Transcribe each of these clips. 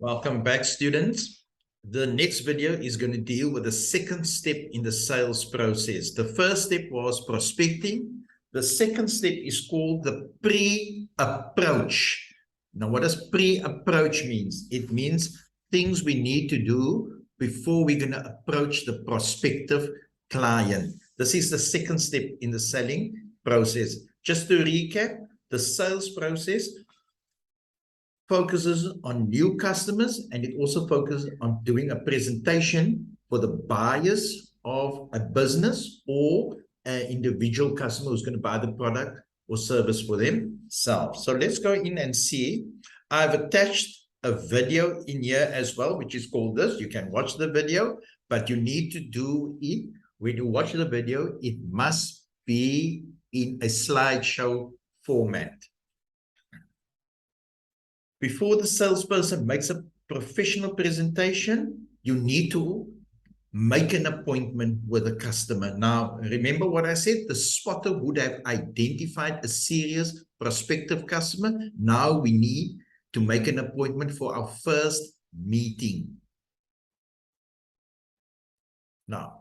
Welcome back, students. The next video is going to deal with the second step in the sales process. The first step was prospecting. The second step is called the pre-approach. Now, what does pre-approach means? It means things we need to do before we're going to approach the prospective client. This is the second step in the selling process. Just to recap, the sales process focuses on new customers, and it also focuses on doing a presentation for the buyers of a business or an individual customer who's going to buy the product or service for themselves. So let's go in and see. I've attached a video in here as well, which is called this. You can watch the video, but you need to do it. When you watch the video, it must be in a slideshow format. Before the salesperson makes a professional presentation, you need to make an appointment with the customer. Now, remember what I said? The spotter would have identified a serious prospective customer. Now we need to make an appointment for our first meeting. Now,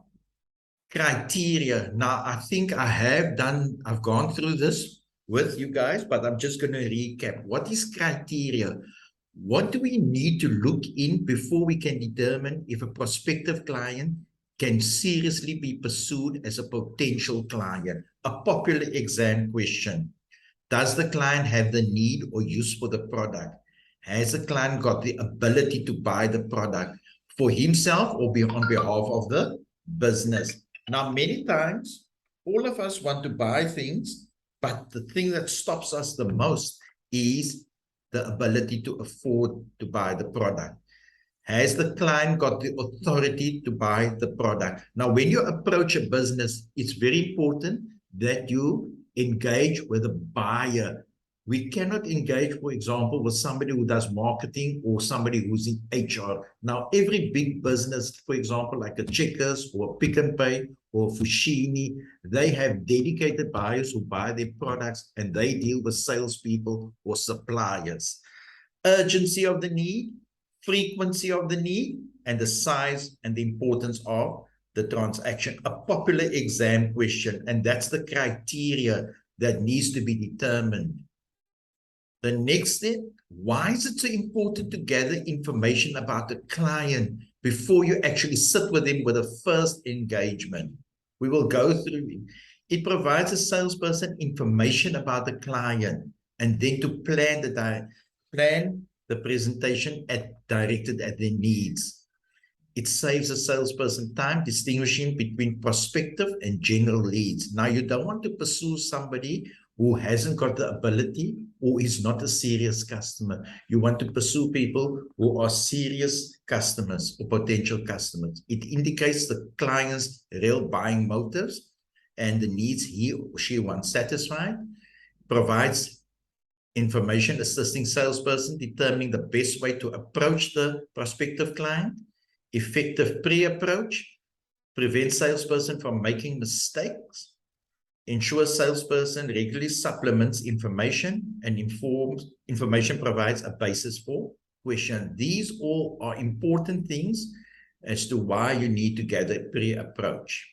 criteria. Now, I think I've gone through this with you guys, but I'm just going to recap. What is criteria? What do we need to look in before we can determine if a prospective client can seriously be pursued as a potential client? A popular exam question. Does the client have the need or use for the product? Has the client got the ability to buy the product for himself or on behalf of the business? Now, many times, all of us want to buy things, but the thing that stops us the most is the ability to afford to buy the product. Has the client got the authority to buy the product? Now, when you approach a business, it's very important that you engage with a buyer. We cannot engage, for example, with somebody who does marketing or somebody who's in HR. Now, every big business, for example, like a Checkers or a Pick n Pay or Fushini, they have dedicated buyers who buy their products and they deal with salespeople or suppliers. Urgency of the need, frequency of the need, and the size and the importance of the transaction. A popular exam question, and that's the criteria that needs to be determined. The next step, why is it so important to gather information about the client before you actually sit with him with a first engagement? We will go through it. It provides a salesperson information about the client and then to plan the presentation directed at their needs. It saves a salesperson time distinguishing between prospective and general leads. Now, you don't want to pursue somebody who hasn't got the ability or is not a serious customer. You want to pursue people who are serious customers or potential customers. It indicates the client's real buying motives and the needs he or she wants satisfied. Provides information assisting salesperson determining the best way to approach the prospective client. Effective pre-approach prevents salesperson from making mistakes. Ensure salesperson regularly supplements information and information provides a basis for question. These all are important things as to why you need to gather pre-approach.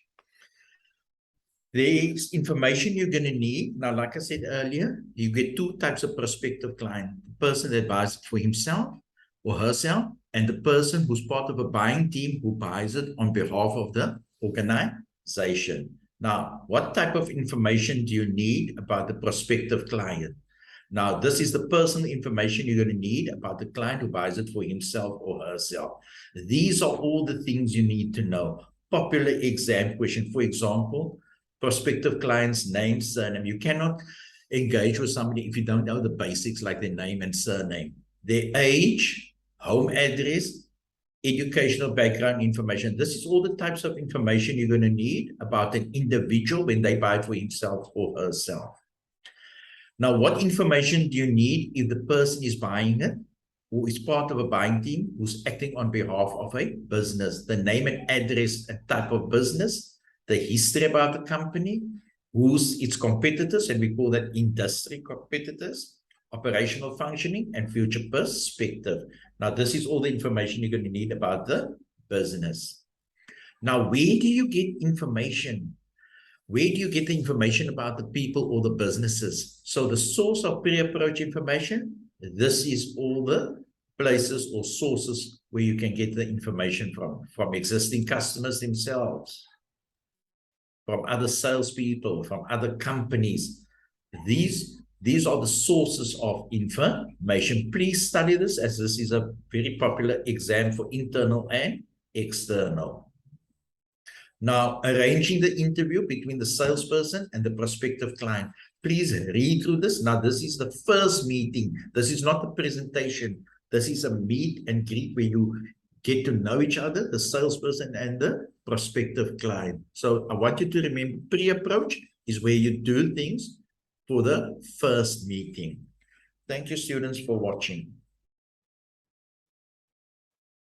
There's information you're going to need. Now, like I said earlier, you get two types of prospective client. The person that buys it for himself or herself, and the person who's part of a buying team who buys it on behalf of the organization. Now, what type of information do you need about the prospective client? Now, this is the personal information you're going to need about the client who buys it for himself or herself. These are all the things you need to know. Popular exam question, for example, prospective client's name, surname. You cannot engage with somebody if you don't know the basics like their name and surname, their age, home address, educational background information. This is all the types of information you're going to need about an individual when they buy it for himself or herself. Now, what information do you need if the person is buying it, who is part of a buying team, who's acting on behalf of a business? The name and address and type of business, the history about the company, who's its competitors, and we call that industry competitors, operational functioning, and future perspective. Now, this is all the information you're going to need about the business. Now, where do you get information? Where do you get the information about the people or the businesses? So the source of pre-approach information, this is all the places or sources where you can get the information from existing customers themselves, from other salespeople, from other companies. These are the sources of information. Please study this, as this is a very popular exam for internal and external. Now, arranging the interview between the salesperson and the prospective client. Please read through this. Now, this is the first meeting. This is not a presentation. This is a meet and greet where you get to know each other, the salesperson and the prospective client. So I want you to remember, pre-approach is where you do things for the first meeting. Thank you, students, for watching.